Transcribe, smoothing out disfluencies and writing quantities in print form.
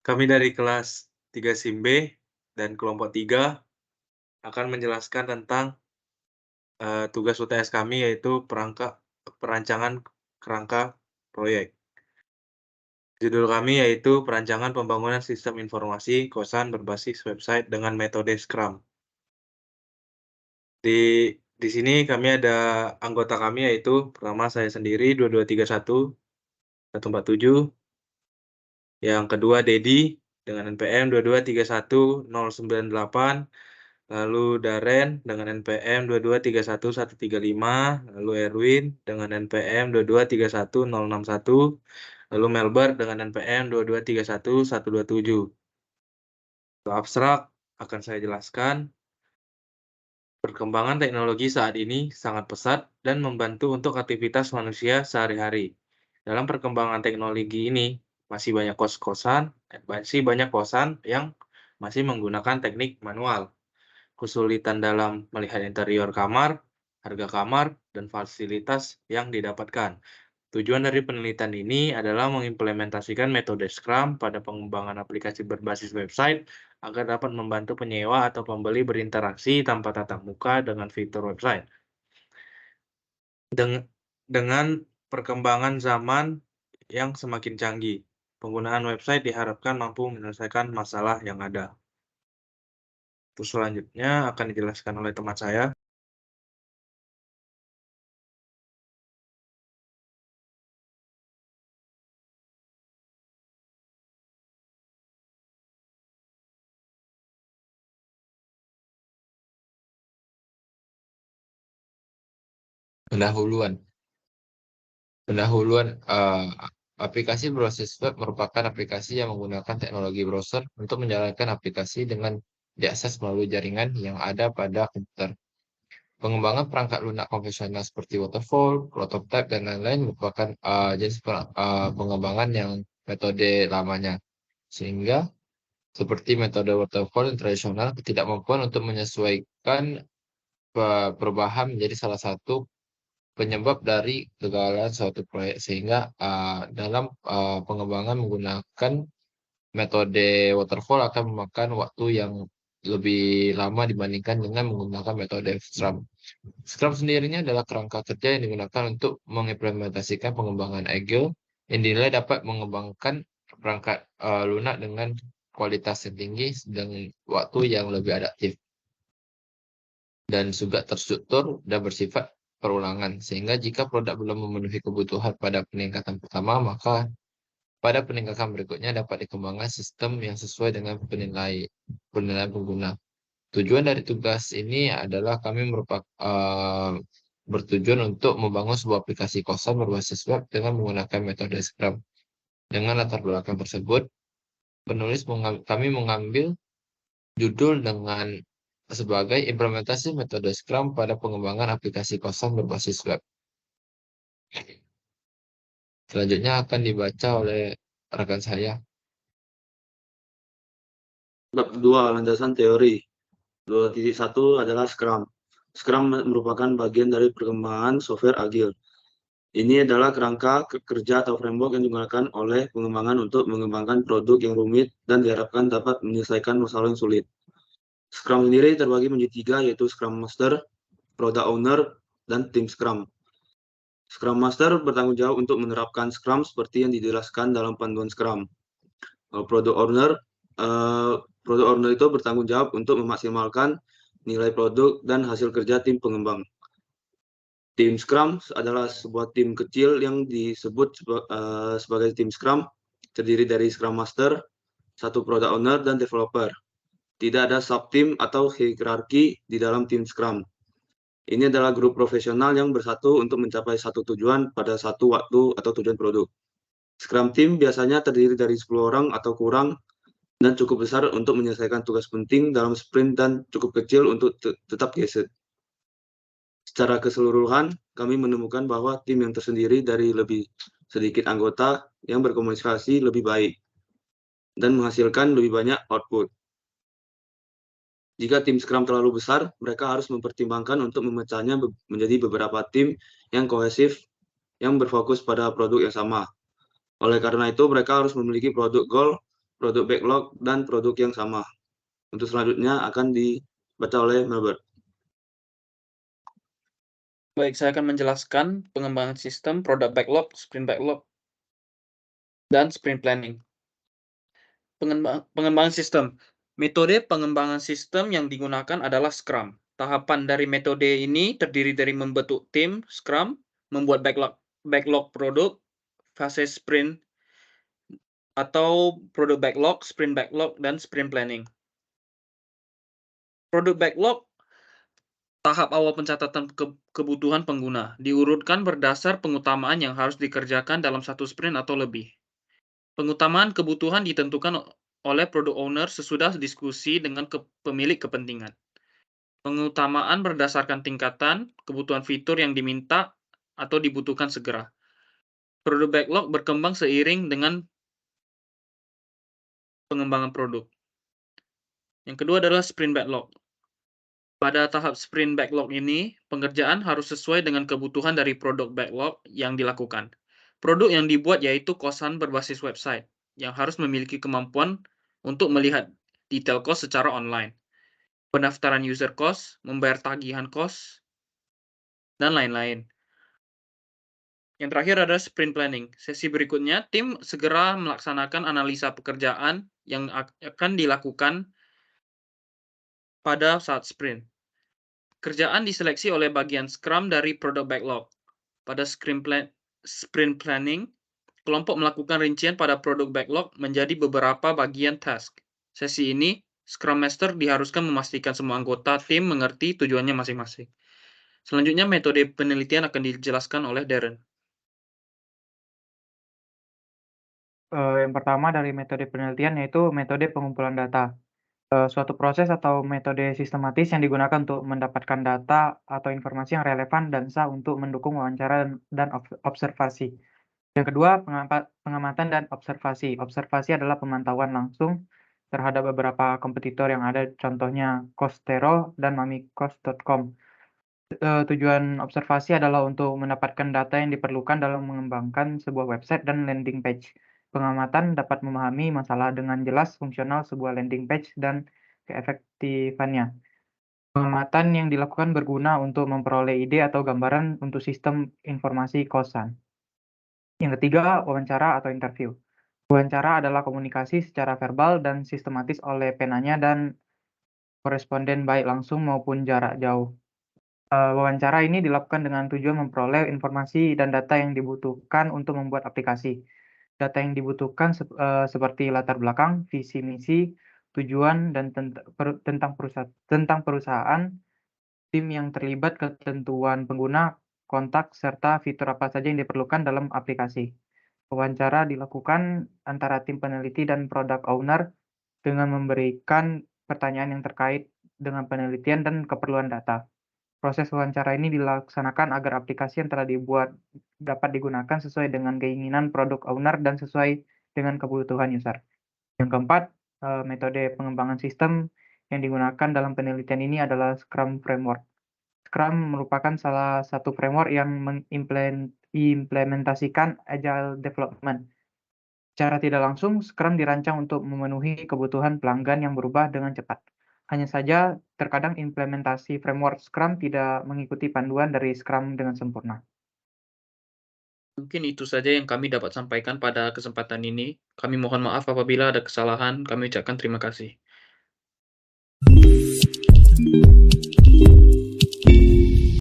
Kami dari kelas 3 SIM B dan kelompok 3 akan menjelaskan tentang, tugas UTS kami yaitu perancangan kerangka proyek. Judul kami yaitu Perancangan Pembangunan Sistem Informasi Kosan Berbasis Website dengan Metode Scrum. Di sini kami ada anggota kami yaitu pertama saya sendiri 2231 147, yang kedua Dedi dengan NPM 2231098, lalu Daren dengan NPM 2231135, lalu Erwin dengan NPM 2231061, lalu Melbert dengan NPM 2231127. Untuk abstrak akan saya jelaskan. Perkembangan teknologi saat ini sangat pesat dan membantu untuk aktivitas manusia sehari-hari. Dalam perkembangan teknologi ini, masih banyak kosan yang masih menggunakan teknik manual. Kesulitan dalam melihat interior kamar, harga kamar, dan fasilitas yang didapatkan. Tujuan dari penelitian ini adalah mengimplementasikan metode Scrum pada pengembangan aplikasi berbasis website agar dapat membantu penyewa atau pembeli berinteraksi tanpa tatap muka dengan fitur website. Dengan perkembangan zaman yang semakin canggih, penggunaan website diharapkan mampu menyelesaikan masalah yang ada. Terus selanjutnya akan dijelaskan oleh teman saya. Pendahuluan. Aplikasi berbasis web merupakan aplikasi yang menggunakan teknologi browser untuk menjalankan aplikasi dengan diakses melalui jaringan yang ada pada komputer. Pengembangan perangkat lunak konvensional seperti waterfall, prototype, dan lain-lain merupakan jenis pengembangan yang metode lamanya. Sehingga seperti metode waterfall yang tradisional, ketidakmampuan untuk menyesuaikan perubahan menjadi salah satu penyebab dari kegagalan suatu proyek, sehingga dalam pengembangan menggunakan metode waterfall akan memakan waktu yang lebih lama dibandingkan dengan menggunakan metode Scrum. Scrum sendirinya adalah kerangka kerja yang digunakan untuk mengimplementasikan pengembangan agile yang dinilai dapat mengembangkan perangkat lunak dengan kualitas yang tinggi dan waktu yang lebih adaptif dan juga terstruktur dan bersifat perulangan, sehingga jika produk belum memenuhi kebutuhan pada peningkatan pertama, maka pada peningkatan berikutnya dapat dikembangkan sistem yang sesuai dengan penilaian pengguna. Tujuan dari tugas ini adalah kami bertujuan untuk membangun sebuah aplikasi kosan berbasis web dengan menggunakan metode Scrum. Dengan latar belakang tersebut, kami mengambil judul dengan sebagai implementasi metode Scrum pada pengembangan aplikasi kosan berbasis web. Selanjutnya akan dibaca oleh rekan saya. Bab 2, landasan teori. 2.1 adalah Scrum. Scrum merupakan bagian dari perkembangan software agile. Ini adalah kerangka kerja atau framework yang digunakan oleh pengembangan untuk mengembangkan produk yang rumit dan diharapkan dapat menyelesaikan masalah yang sulit. Scrum sendiri terbagi menjadi 3, yaitu Scrum Master, Product Owner, dan Tim Scrum. Scrum Master bertanggung jawab untuk menerapkan Scrum seperti yang dijelaskan dalam panduan Scrum. Product Owner itu bertanggung jawab untuk memaksimalkan nilai produk dan hasil kerja tim pengembang. Tim Scrum adalah sebuah tim kecil yang disebut sebagai tim Scrum, terdiri dari Scrum Master, satu Product Owner, dan Developer. Tidak ada sub-tim atau hierarki di dalam tim Scrum. Ini adalah grup profesional yang bersatu untuk mencapai satu tujuan pada satu waktu atau tujuan produk. Scrum Team biasanya terdiri dari 10 orang atau kurang dan cukup besar untuk menyelesaikan tugas penting dalam sprint dan cukup kecil untuk tetap geset. Secara keseluruhan, kami menemukan bahwa tim yang tersendiri dari lebih sedikit anggota yang berkomunikasi lebih baik dan menghasilkan lebih banyak output. Jika tim Scrum terlalu besar, mereka harus mempertimbangkan untuk memecahnya menjadi beberapa tim yang kohesif yang berfokus pada produk yang sama. Oleh karena itu, mereka harus memiliki produk goal produk backlog, dan produk yang sama. Untuk selanjutnya akan dibaca oleh Melbert. Baik, saya akan menjelaskan pengembangan sistem product backlog, sprint backlog, dan sprint planning. Pengembangan sistem. Metode pengembangan sistem yang digunakan adalah Scrum. Tahapan dari metode ini terdiri dari membentuk tim Scrum, membuat backlog produk, fase sprint atau produk backlog, sprint backlog, dan sprint planning. Produk backlog tahap awal pencatatan kebutuhan pengguna diurutkan berdasar pengutamaan yang harus dikerjakan dalam satu sprint atau lebih. Pengutamaan kebutuhan ditentukan oleh product owner sesudah diskusi dengan pemilik kepentingan. Pengutamaan berdasarkan tingkatan kebutuhan fitur yang diminta atau dibutuhkan segera. Produk backlog berkembang seiring dengan pengembangan produk. Yang kedua adalah sprint backlog. Pada tahap sprint backlog ini, pengerjaan harus sesuai dengan kebutuhan dari produk backlog yang dilakukan. Produk yang dibuat yaitu kosan berbasis website, yang harus memiliki kemampuan untuk melihat detail cost secara online, pendaftaran user cost, membayar tagihan cost, dan lain-lain. Yang terakhir adalah sprint planning. Sesi berikutnya, tim segera melaksanakan analisa pekerjaan yang akan dilakukan pada saat sprint. Kerjaan diseleksi oleh bagian Scrum dari product backlog. Pada sprint planning, kelompok melakukan rincian pada produk backlog menjadi beberapa bagian task. Sesi ini, Scrum Master diharuskan memastikan semua anggota tim mengerti tujuannya masing-masing. Selanjutnya, metode penelitian akan dijelaskan oleh Darren. Yang pertama dari metode penelitian yaitu metode pengumpulan data. Suatu proses atau metode sistematis yang digunakan untuk mendapatkan data atau informasi yang relevan dan sah untuk mendukung wawancara dan observasi. Yang kedua, pengamatan dan observasi. Observasi adalah pemantauan langsung terhadap beberapa kompetitor yang ada, contohnya Costero dan Mamikos.com. Tujuan observasi adalah untuk mendapatkan data yang diperlukan dalam mengembangkan sebuah website dan landing page. Pengamatan dapat memahami masalah dengan jelas, fungsional sebuah landing page, dan keefektifannya. Pengamatan yang dilakukan berguna untuk memperoleh ide atau gambaran untuk sistem informasi kosan. Yang ketiga, wawancara atau interview. Wawancara adalah komunikasi secara verbal dan sistematis oleh penanya dan koresponden baik langsung maupun jarak jauh. Wawancara ini dilakukan dengan tujuan memperoleh informasi dan data yang dibutuhkan untuk membuat aplikasi. Data yang dibutuhkan seperti latar belakang, visi misi, tujuan, dan tentang perusahaan, tim yang terlibat, ketentuan pengguna, kontak, serta fitur apa saja yang diperlukan dalam aplikasi. Wawancara dilakukan antara tim peneliti dan product owner dengan memberikan pertanyaan yang terkait dengan penelitian dan keperluan data. Proses wawancara ini dilaksanakan agar aplikasi yang telah dibuat dapat digunakan sesuai dengan keinginan product owner dan sesuai dengan kebutuhan user. Yang keempat, metode pengembangan sistem yang digunakan dalam penelitian ini adalah Scrum Framework. Scrum merupakan salah satu framework yang mengimplementasikan Agile Development. Secara tidak langsung, Scrum dirancang untuk memenuhi kebutuhan pelanggan yang berubah dengan cepat. Hanya saja, terkadang implementasi framework Scrum tidak mengikuti panduan dari Scrum dengan sempurna. Mungkin itu saja yang kami dapat sampaikan pada kesempatan ini. Kami mohon maaf apabila ada kesalahan. Kami ucapkan terima kasih.